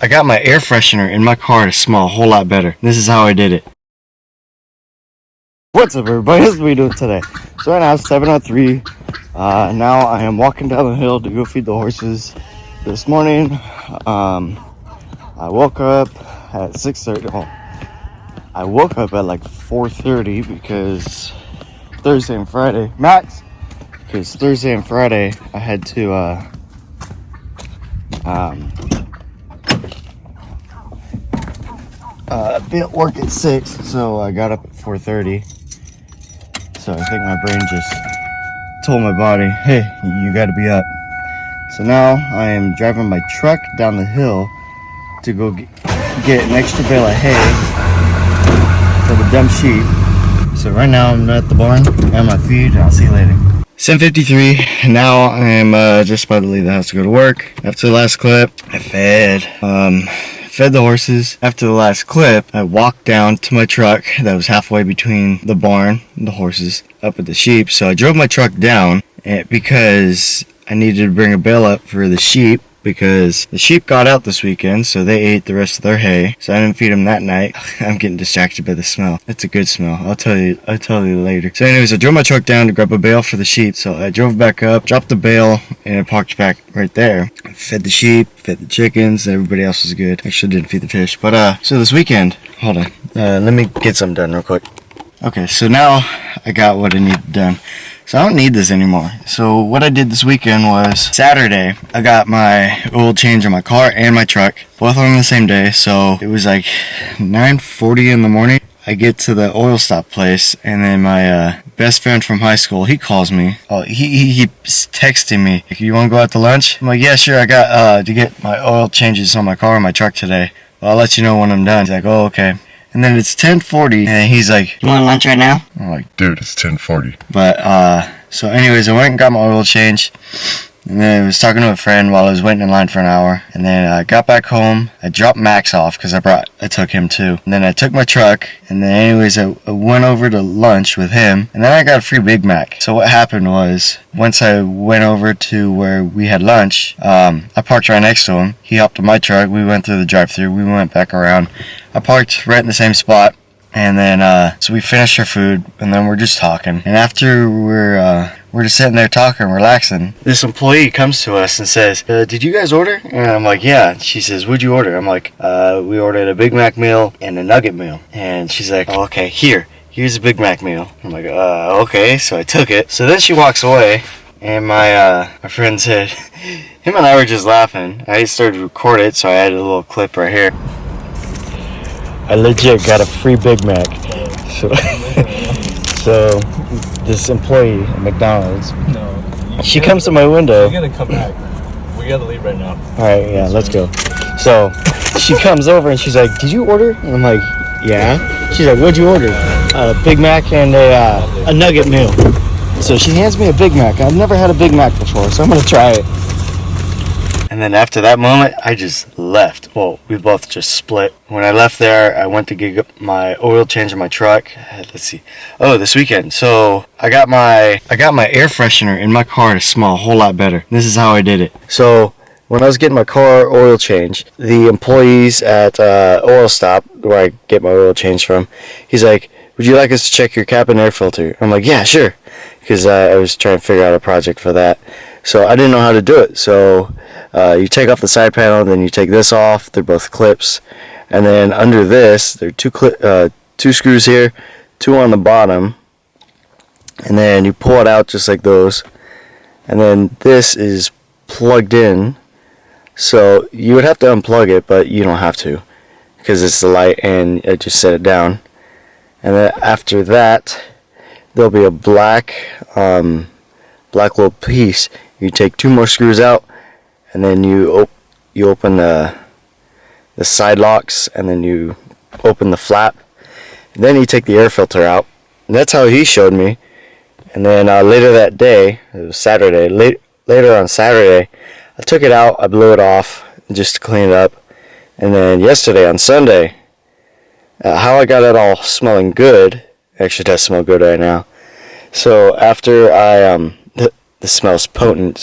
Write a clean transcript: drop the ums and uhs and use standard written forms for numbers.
I got my air freshener in my car to smell a whole lot better. This is how I did it. What's up, everybody? This is what we doing today. So right now it's 7:03. Now I am walking down the hill to go feed the horses. This morning, I woke up at 6:30. Well, I woke up at like 4:30 because Thursday and Friday, Max. Because Thursday and Friday I had to be at work at 6, so I got up at 4:30. So I think my brain just told my body, hey, you gotta be up. So now I am driving my truck down the hill to go get an extra bale of hay for the dumb sheep. So right now I'm at the barn, at my feed, and I'll see you later. 7:53, now I'm just about to leave the house to go to work. After the last clip, I fed the horses. After the last clip, I walked down to my truck that was halfway between the barn and the horses up at the sheep. So I drove my truck down because I needed to bring a bale up for the sheep because the sheep got out this weekend, so they ate the rest of their hay. So I didn't feed them that night. I'm getting distracted by the smell. It's a good smell. I'll tell you later. So anyways, I drove my truck down to grab a bale for the sheep. So I drove back up, dropped the bale, and I parked back right there. I fed the sheep, fed the chickens, everybody else was good. Actually didn't feed the fish. But so this weekend, hold on. Let me get something done real quick. Okay, so now I got what I need done. So I don't need this anymore. So what I did this weekend was Saturday, I got my oil change on my car and my truck, both on the same day. So it was like 9:40 in the morning. I get to the oil stop place, and then my best friend from high school, he calls me. Oh, he's texting me, you want to go out to lunch? I'm like, yeah, sure. I got to get my oil changes on my car and my truck today. Well, I'll let you know when I'm done. He's like, oh, okay. And then it's 10:40, and he's like, you want lunch right now? I'm like, dude, it's 10:40. But, so anyways, I went and got my oil change, and then I was talking to a friend while I was waiting in line for an hour, and then I got back home. I dropped Max off, because I took him too. And then I took my truck, and then anyways, I went over to lunch with him, and then I got a free Big Mac. So what happened was, once I went over to where we had lunch, I parked right next to him. He hopped in my truck, we went through the drive-thru, we went back around. I parked right in the same spot, and then so we finished our food, and then we're just talking. And after we're just sitting there talking, relaxing, this employee comes to us and says, did you guys order? And I'm like, yeah. She says, what'd you order? I'm like, we ordered a Big Mac meal and a nugget meal. And she's like, oh, okay, here's a Big Mac meal. I'm like, okay. So I took it. So then she walks away, and my friend said, him and I were just laughing. I started to record it, so I added a little clip right here. I legit got a free Big Mac. So this employee at McDonald's, she comes to my window. You're gonna come back. We gotta leave right now. Alright, yeah, let's go. So she comes over and she's like, did you order? And I'm like, yeah. She's like, what'd you order? A Big Mac and a nugget meal. So she hands me a Big Mac. I've never had a Big Mac before, so I'm gonna try it. And then after that moment, I just left. Well, we both just split. When I left there, I went to get my oil change in my truck. Let's see. Oh, this weekend. So I got my air freshener in my car to smell a whole lot better. This is how I did it. So when I was getting my car oil change, the employees at oil stop where I get my oil change from, he's like, would you like us to check your cap and air filter? I'm like, yeah, sure. Because I was trying to figure out a project for that. So I didn't know how to do it. So you take off the side panel, then you take this off. They're both clips. And then under this, there are two screws here, two on the bottom. And then you pull it out just like those. And then this is plugged in. So you would have to unplug it, but you don't have to, because it's the light, and I just set it down. And then after that, there'll be a black little piece. You take two more screws out, and then you open the side locks, and then you open the flap. And then you take the air filter out. And that's how he showed me. And then later that day, it was Saturday. Later on Saturday, I took it out. I blew it off just to clean it up. And then yesterday on Sunday, how I got it all smelling good. Actually, it does smell good right now. So after the smell's potent.